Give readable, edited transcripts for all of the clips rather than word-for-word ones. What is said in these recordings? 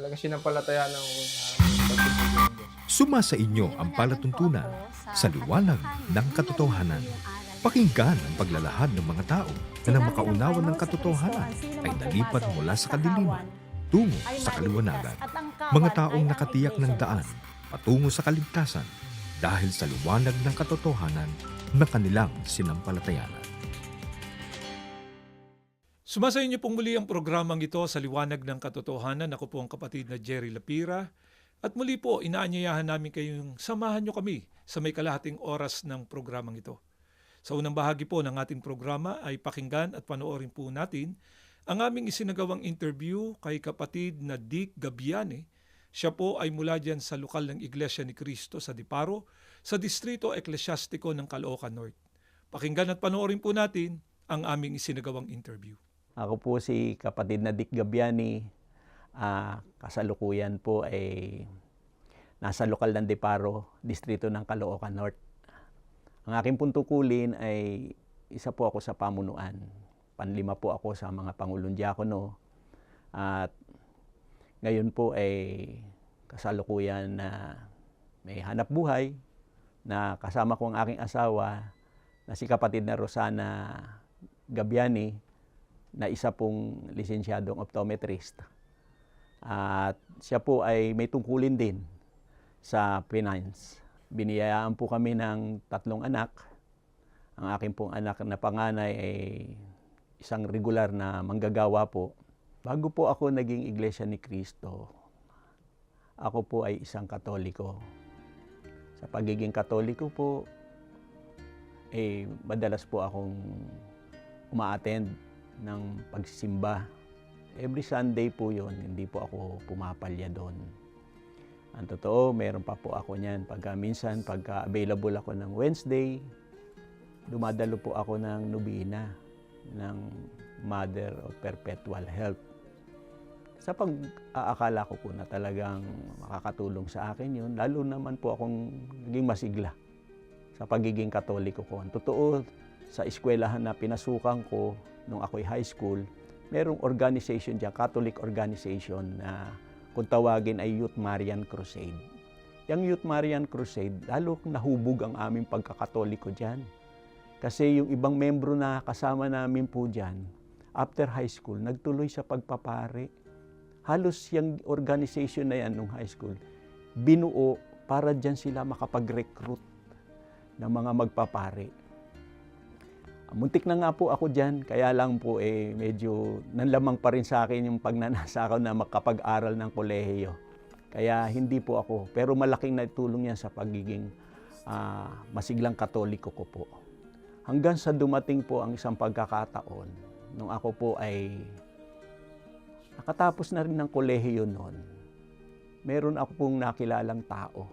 talaga sinampalatayaan ng pagtutulong ng Diyos. Suma sa inyo ang palatuntunan sa liwanag ng katotohanan. Pakinggan ang paglalahad ng mga tao na nang makaunawa ng katotohanan ay nalipat mula sa kadiliman tungo sa kaliwanagan. Mga taong nakatiyak ng daan patungo sa kaligtasan dahil sa liwanag ng katotohanan na kanilang sinampalatayanan. Sumasa inyo pong muli ang programang ito sa Liwanag ng Katotohanan. Ako po ang kapatid na Jerry Lapira. At muli po, inaanyayahan namin kayong samahan nyo kami sa may kalahating oras ng programang ito. Sa unang bahagi po ng ating programa ay pakinggan at panoorin po natin ang aming isinagawang interview kay kapatid na Dick Gabiane. Siya po ay mula dyan sa lokal ng Iglesia ni Cristo sa Diparo, sa Distrito Eklesyastiko ng Caloocan North. Pakinggan at panoorin po natin ang aming isinagawang interview. Ako po si kapatid na Dick Gabiani. Kasalukuyan po ay nasa lokal ng Diparo, distrito ng Caloocan North. Ang aking puntukulin ay isa po ako sa pamunuan. Panlima po ako sa mga pangulong diakono. At ngayon po ay kasalukuyan na may hanap buhay na kasama ko ang aking asawa na si kapatid na Rosana Gabiani, na isa pong lisensyadong optometrist. At siya po ay may tungkulin din sa finance. Biniyayaan po kami ng 3 anak. Ang aking pong anak na panganay ay isang regular na manggagawa po. Bago po ako naging Iglesia ni Cristo, ako po ay isang Katoliko. Sa pagiging Katoliko po, madalas po akong uma-attend ng pagsisimba. Every Sunday po yun, hindi po ako pumapalya doon. Ang totoo, meron pa po ako niyan. Minsan, pagka available ako ng Wednesday, dumadalo po ako ng nobina ng Mother of Perpetual Help. Sa pag-aakala ko po na talagang makakatulong sa akin yun, lalo naman po akong naging masigla sa pagiging Katoliko ko. Ang totoo, sa eskwelahan na pinasukan ko nung ako'y high school, merong organization dyan, Catholic organization na kung tawagin ay Youth Marian Crusade. Yung Youth Marian Crusade, lalo nahubog ang aming pagkakatoliko dyan. Kasi yung ibang membro na kasama namin po dyan, after high school, nagtuloy sa pagpapare. Halos yung organization na yan nung high school, binuo para dyan sila makapag-recruit ng mga magpapare. Muntik na nga po ako dyan, kaya lang po medyo nanlamang pa rin sa akin yung pagnanasa ako na makapag-aral ng kolehiyo. Kaya hindi po ako, pero malaking naitulong yan sa pagiging masiglang Katoliko ko po. Hanggang sa dumating po ang isang pagkakataon, nung ako po ay nakatapos na rin ng kolehiyo noon, meron ako pong nakilalang tao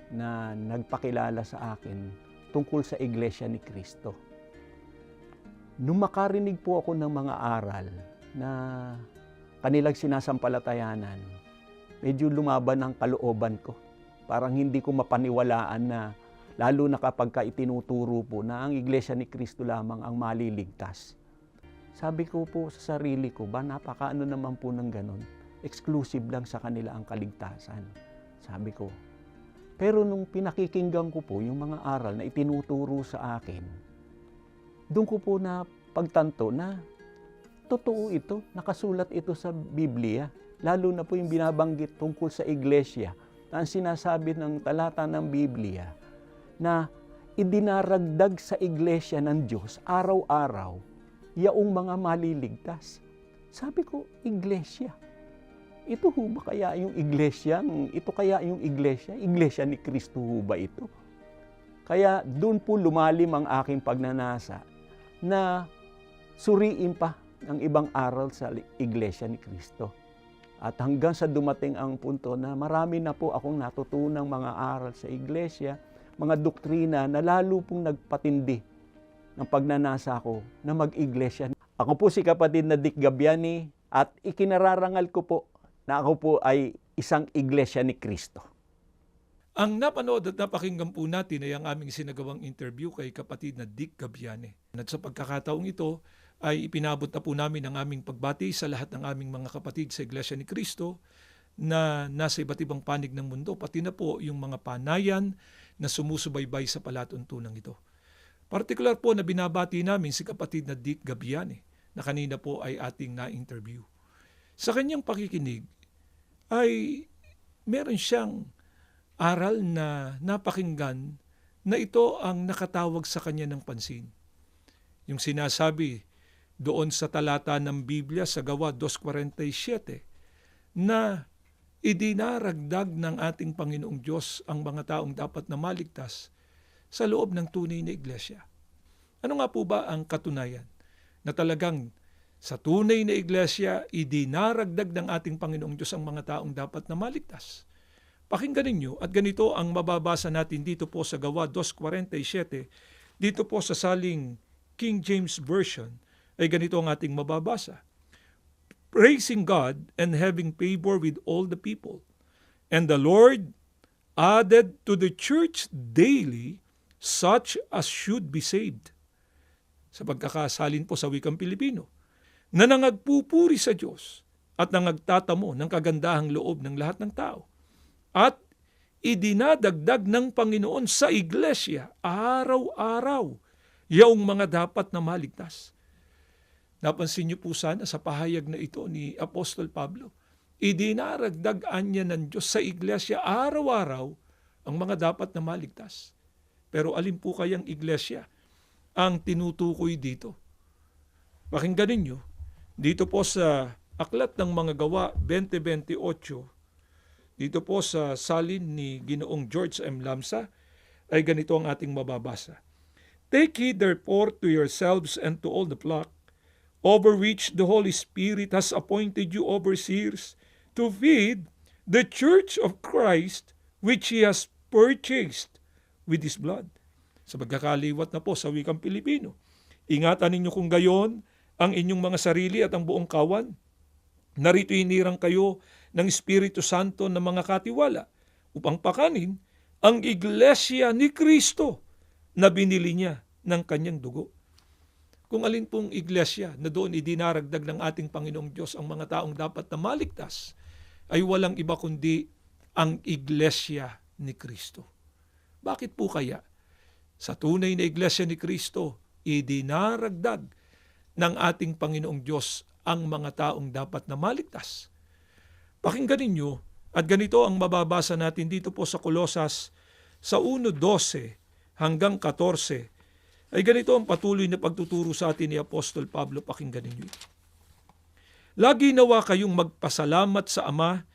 na nagpakilala sa akin tungkol sa Iglesia ni Cristo. Nung makarinig po ako ng mga aral na kanilang sinasampalatayanan, medyo lumaban ang kalooban ko. Parang hindi ko mapaniwalaan na, lalo na kapag itinuturo po na ang Iglesia ni Cristo lamang ang maliligtas. Sabi ko po sa sarili ko, napakaano naman po ng ganon? Exclusive lang sa kanila ang kaligtasan. Sabi ko. Pero nung pinakikinggan ko po yung mga aral na itinuturo sa akin, doon ko po na pagtanto na totoo ito, nakasulat ito sa Biblia. Lalo na po yung binabanggit tungkol sa Iglesia, na ang sinasabi ng talata ng Biblia na idinaragdag sa Iglesia ng Diyos araw-araw yaong mga maliligtas. Sabi ko, Iglesia. Ito ho ba kaya yung Iglesia? Ito kaya yung Iglesia? Iglesia ni Cristo ho ba ito? Kaya doon po lumalim ang aking pagnanasa na suriin pa ang ibang aral sa Iglesia ni Cristo. At hanggang sa dumating ang punto na marami na po akong natutunang mga aral sa Iglesia, mga doktrina na lalo pong nagpatindi ng pagnanasa ko na mag-Iglesia. Ako po si kapatid na Dick Gabiani at ikinararangal ko po na ako po ay isang Iglesia ni Cristo. Ang napanood at napakinggan po natin ay ang aming sinagawang interview kay kapatid na Dick Gabiane. At sa pagkakataong ito ay ipinabot na po namin ang aming pagbati sa lahat ng aming mga kapatid sa Iglesia ni Cristo na nasa iba't ibang panig ng mundo, pati na po yung mga panayan na sumusubaybay sa palatuntunang ito. Partikular po na binabati namin si kapatid na Dick Gabiane na kanina po ay ating na-interview. Sa kanyang pakikinig ay meron siyang aral na napakinggan na ito ang nakatawag sa kanya ng pansin. Yung sinasabi doon sa talata ng Biblia sa Gawa 2:47 na idinaragdag ng ating Panginoong Diyos ang mga taong dapat na maligtas sa loob ng tunay na iglesia. Ano nga po ba ang katunayan? Na talagang sa tunay na iglesia, idinaragdag ng ating Panginoong Diyos ang mga taong dapat na maligtas. Pakinggan ninyo at ganito ang mababasa natin dito po sa Gawa 2:47, dito po sa saling King James Version, ay ganito ang ating mababasa. Praising God and having favor with all the people. And the Lord added to the church daily such as should be saved. Sa pagkakasalin po sa wikang Pilipino, na nangagpupuri sa Diyos at nangagtatamo ng kagandahang loob ng lahat ng tao. At idinadagdag ng Panginoon sa iglesia araw-araw yaong mga dapat na maligtas. Napansin niyo po sana sa pahayag na ito ni Apostol Pablo, idinaragdagan niya ng Diyos sa iglesia araw-araw ang mga dapat na maligtas. Pero alin po kayang iglesia ang tinutukoy dito? Pakinggan ninyo, dito po sa Aklat ng Mga Gawa 20:28, dito po sa salin ni Ginoong George M. Lamsa, ay ganito ang ating mababasa. Take heed therefore to yourselves and to all the flock, over which the Holy Spirit has appointed you overseers, to feed the church of Christ, which He has purchased with His blood. Sa pagkakaliwat na po sa wikang Pilipino, ingatan ninyo kung gayon ang inyong mga sarili at ang buong kawan. Narito inirang kayo ng Espiritu Santo na mga katiwala upang pakanin ang iglesia ni Kristo na binili niya ng kanyang dugo. Kung alin pong iglesia na doon idinaragdag ng ating Panginoong Diyos ang mga taong dapat na maligtas, ay walang iba kundi ang iglesia ni Kristo. Bakit po kaya? Sa tunay na iglesia ni Kristo, idinaragdag ng ating Panginoong Diyos ang mga taong dapat na maligtas. Pakinggan ninyo, at ganito ang mababasa natin dito po sa Kolosas sa 1:12 hanggang 14, ay ganito ang patuloy na pagtuturo sa atin ni Apostol Pablo. Pakinggan ninyo. Lagi nawa kayong magpasalamat sa Ama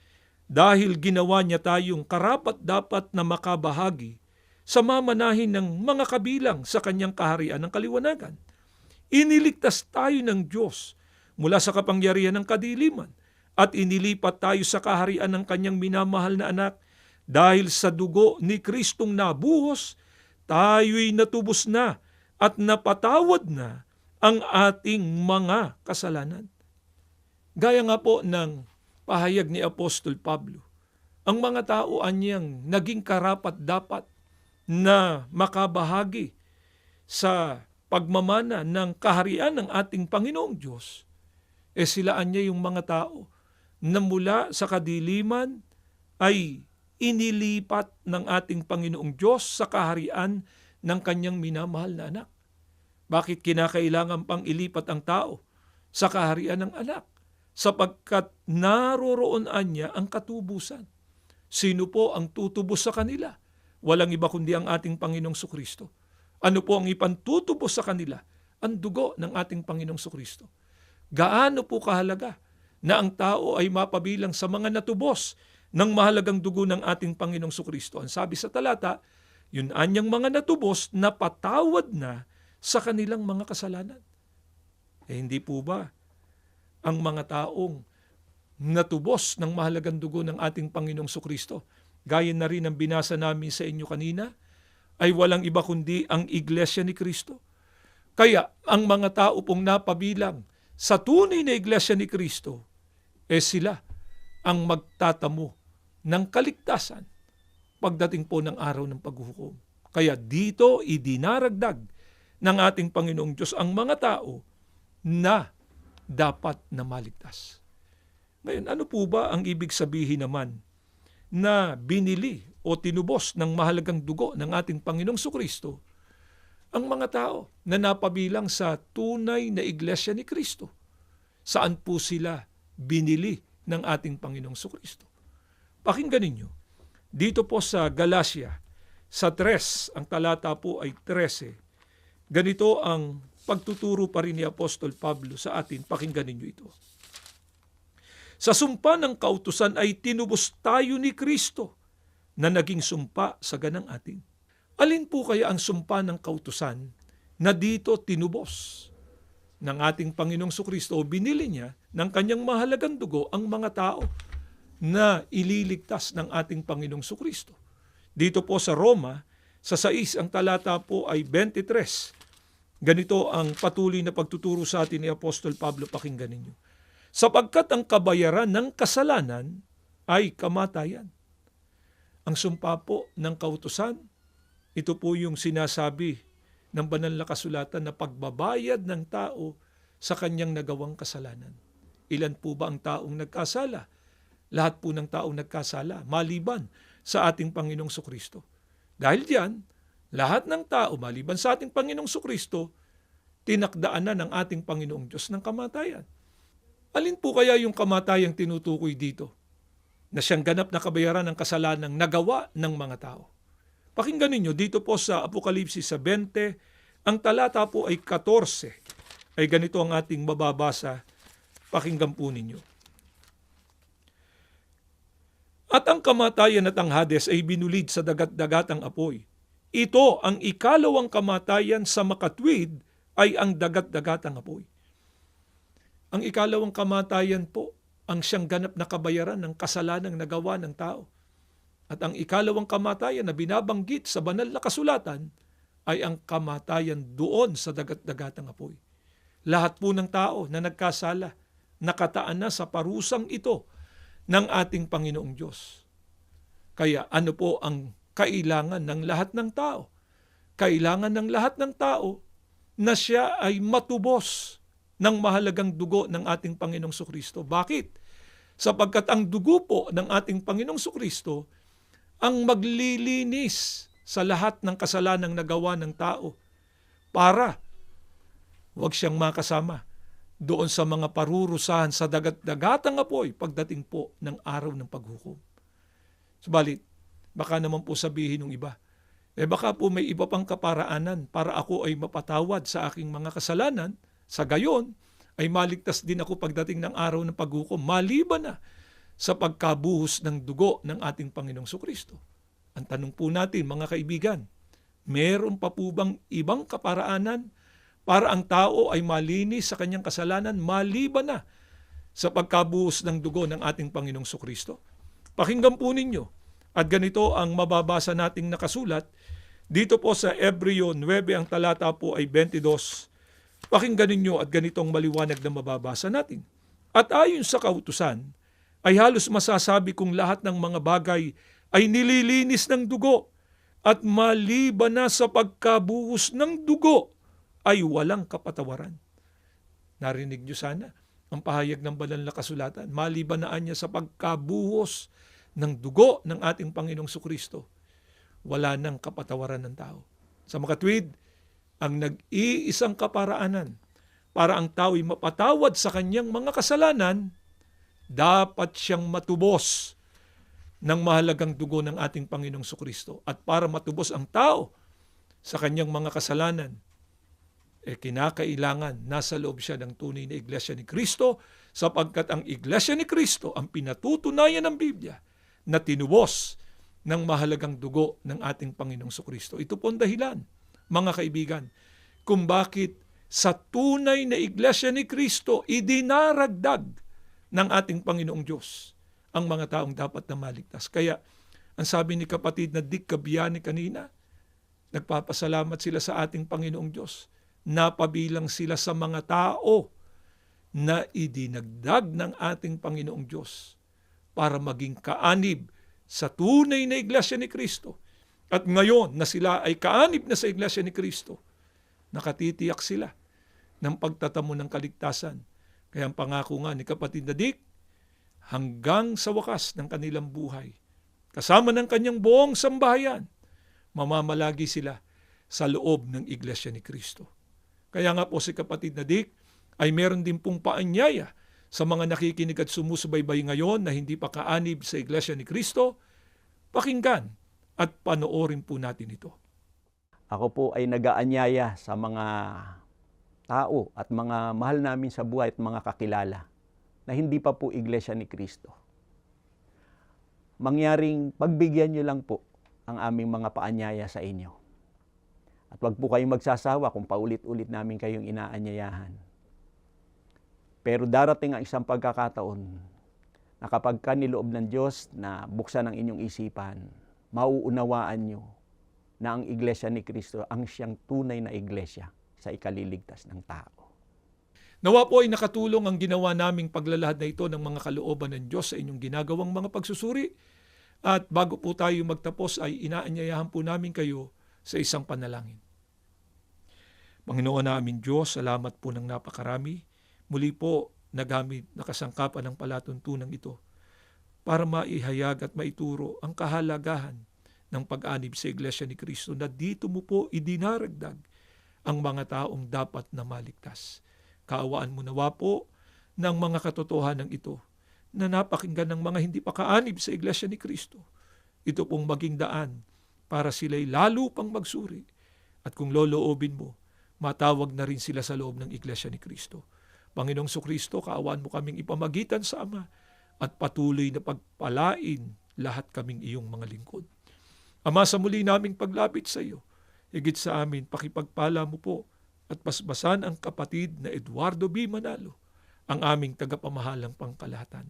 dahil ginawa niya tayong karapat-dapat na makabahagi sa mamanahin ng mga kabilang sa kanyang kaharian ng kaliwanagan. Iniligtas tayo ng Diyos mula sa kapangyarihan ng kadiliman at inilipat tayo sa kaharian ng kanyang minamahal na anak. Dahil sa dugo ni Kristong nabuhos, tayo'y natubos na at napatawad na ang ating mga kasalanan. Gaya nga po ng pahayag ni Apostol Pablo, ang mga tao anyang naging karapat-dapat na makabahagi sa pagmamana ng kaharian ng ating Panginoong Diyos, sila anya yung mga tao na mula sa kadiliman ay inilipat ng ating Panginoong Diyos sa kaharian ng kanyang minamahal na anak. Bakit kinakailangan pang ilipat ang tao sa kaharian ng anak? Sapagkat naroroonan niya ang katubusan. Sino po ang tutubos sa kanila? Walang iba kundi ang ating Panginoong Sukristo. Ano po ang ipantutubos sa kanila? Ang dugo ng ating Panginoong Sukristo. Gaano po kahalaga na ang tao ay mapabilang sa mga natubos ng mahalagang dugo ng ating Panginoong Sukristo. Ang sabi sa talata, yun anyang mga natubos na patawad na sa kanilang mga kasalanan. Hindi po ba ang mga taong natubos ng mahalagang dugo ng ating Panginoong Sukristo, gaya na rin ang binasa namin sa inyo kanina, ay walang iba kundi ang iglesia ni Kristo? Kaya ang mga tao pong napabilang sa tunay na iglesia ni Kristo, sila ang magtatamo ng kaligtasan pagdating po ng araw ng paghuhukom. Kaya dito idinaragdag ng ating Panginoong Diyos ang mga tao na dapat na maligtas. Ngayon, ano po ba ang ibig sabihin naman na binili o tinubos ng mahalagang dugo ng ating Panginoong Sukristo ang mga tao na napabilang sa tunay na iglesia ni Kristo? Saan po sila binili ng ating Panginoong Sukristo? Pakinggan ninyo. Dito po sa Galacia, sa 3, ang talata po ay 13. Ganito ang pagtuturo pa rin ni Apostol Pablo sa atin. Pakinggan ninyo ito. Sa sumpa ng kautusan ay tinubos tayo ni Kristo na naging sumpa sa ganang atin. Alin po kaya ang sumpa ng kautusan na dito tinubos ng ating Panginoong Sukristo o binili niya ng kanyang mahalagang dugo ang mga tao na ililigtas ng ating Panginoong Sukristo? Dito po sa Roma, sa 6 ang talata po ay 23. Ganito ang patuloy na pagtuturo sa atin ni Apostol Pablo, pakinggan ninyo. Sapagkat ang kabayaran ng kasalanan ay kamatayan. Ang sumpa po ng kautusan, ito po yung sinasabi ng banal na kasulatan na pagbabayad ng tao sa kanyang nagawang kasalanan. Ilan po ba ang taong nagkasala? Lahat po ng taong nagkasala, maliban sa ating Panginoong Sukristo. Dahil diyan, lahat ng tao, maliban sa ating Panginoong Sukristo, tinakdaan na ng ating Panginoong Diyos ng kamatayan. Alin po kaya yung kamatayang tinutukoy dito na siyang ganap na kabayaran ng kasalanang nagawa ng mga tao? Pakinggan ninyo dito po sa Apokalipsis sa 20, ang talata po ay 14. Ay ganito ang ating mababasa. Pakinggan po ninyo. At ang kamatayan at ang Hades ay binulid sa dagat-dagatang apoy. Ito ang ikalawang kamatayan sa makatwid ay ang dagat-dagatang apoy. Ang ikalawang kamatayan po ang siyang ganap na kabayaran ng kasalanang nagawa ng tao. At ang ikalawang kamatayan na binabanggit sa banal na kasulatan ay ang kamatayan doon sa dagat-dagatang apoy. Lahat po ng tao na nagkasala, nakataan na sa parusang ito ng ating Panginoong Diyos. Kaya ano po ang kailangan ng lahat ng tao? Kailangan ng lahat ng tao na siya ay matubos ng mahalagang dugo ng ating Panginoong Sukristo. Bakit? Sapagkat ang dugo po ng ating Panginoong Sukristo ang maglilinis sa lahat ng kasalanang nagawa ng tao para huwag siyang makasama doon sa mga parurusahan sa dagat-dagatang apoy pagdating po ng araw ng paghukom. Subalit, baka naman po sabihin ng iba, baka po may iba pang kaparaanan para ako ay mapatawad sa aking mga kasalanan, sa gayon ay maligtas din ako pagdating ng araw ng paghukom, maliban na sa pagkabuhos ng dugo ng ating Panginoong Sukristo. Ang tanong po natin, mga kaibigan, meron pa po bang ibang kaparaanan para ang tao ay malinis sa kanyang kasalanan maliban na sa pagkabuhos ng dugo ng ating Panginoong Sukristo? Pakinggan po ninyo. At ganito ang mababasa nating nakasulat dito po sa Hebreo 9, ang talata po ay 22. Pakinggan ninyo at ganitong maliwanag na mababasa natin. At ayon sa kautusan, ay halos masasabi kong lahat ng mga bagay ay nililinis ng dugo at maliban na sa pagkabuhos ng dugo ay walang kapatawaran. Narinig niyo sana ang pahayag ng banal na kasulatan. Maliban na niya sa pagkabuhos ng dugo ng ating Panginoong Sukristo, wala nang kapatawaran ng tao. Sa makatwid, ang nag-iisang kaparaanan para ang tao ay mapatawad sa kanyang mga kasalanan, dapat siyang matubos ng mahalagang dugo ng ating Panginoong Sukristo. At para matubos ang tao sa kanyang mga kasalanan, kinakailangan nasa loob siya ng tunay na iglesia ni Kristo, sapagkat ang iglesia ni Kristo ang pinatutunayan ng Biblia na tinubos ng mahalagang dugo ng ating Panginoong Sukristo. Ito po ang dahilan, mga kaibigan, kung bakit sa tunay na iglesia ni Kristo idinaragdag ng ating Panginoong Diyos ang mga taong dapat na maligtas. Kaya, ang sabi ni kapatid na Dick Cabiani kanina, nagpapasalamat sila sa ating Panginoong Diyos. Napabilang sila sa mga tao na idinagdag ng ating Panginoong Diyos para maging kaanib sa tunay na iglesia ni Kristo. At ngayon na sila ay kaanib na sa iglesia ni Kristo, nakatitiyak sila ng pagtatamo ng kaligtasan. Kaya ang pangako nga ni kapatid na Dick, hanggang sa wakas ng kanilang buhay. Kasama ng kanyang buong sambahayan, mamamalagi sila sa loob ng Iglesia ni Cristo. Kaya nga po si kapatid na Dick ay meron din pong paanyaya sa mga nakikinig at sumusubaybay ngayon na hindi pa kaanib sa Iglesia ni Cristo. Pakinggan at panoorin po natin ito. Ako po ay nag-aanyaya sa mga tao at mga mahal namin sa buhay at mga kakilala na hindi pa po Iglesia ni Cristo. Mangyaring pagbigyan nyo lang po ang aming mga paanyaya sa inyo. At wag po kayong magsasawa kung paulit-ulit namin kayong inaanyayahan. Pero darating ang isang pagkakataon na kapag ka niloob ng Diyos na buksan ang inyong isipan, mauunawaan nyo na ang Iglesia ni Cristo ang siyang tunay na iglesia sa ikaliligtas ng tao. Nawa po ay nakatulong ang ginawa naming paglalahad na ito ng mga kalooban ng Diyos sa inyong ginagawang mga pagsusuri. At bago po tayo magtapos ay inaanyayahan po namin kayo sa isang panalangin. Panginoon namin Diyos, salamat po ng napakarami. Muli po nagamit na kasangkapan ng palatuntunan ito para maihayag at maituro ang kahalagahan ng pag-anib sa Iglesia ni Cristo na dito mo po idinaragdag ang mga taong dapat na maligtas. Kaawaan mo nawa po ng mga katotohanan ito na napakinggan ng mga hindi pa kaanib sa Iglesia ni Cristo. Ito pong maging daan para sila'y lalo pang magsuri at kung loloobin mo, matawag na rin sila sa loob ng Iglesia ni Cristo. Panginoong Sukristo, kaawaan mo kaming ipamagitan sa Ama at patuloy na pagpalain lahat kaming iyong mga lingkod. Ama, sa muli naming paglapit sa iyo, higit sa amin, pakipagpala mo po at pasbasan ang kapatid na Eduardo B. Manalo, ang aming tagapamahalang pangkalahatan.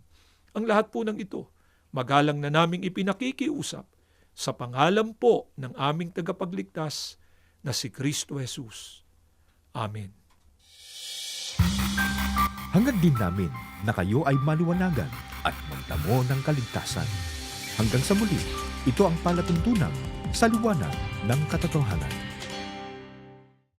Ang lahat po ng ito, magalang na naming ipinakikiusap sa pangalan po ng aming tagapagligtas na si Kristo Jesus. Amen. Hangad din namin na kayo ay maliwanagan at magtamo ng kaligtasan. Hanggang sa muli, ito ang palatuntunan sa liwanag ng katotohanan.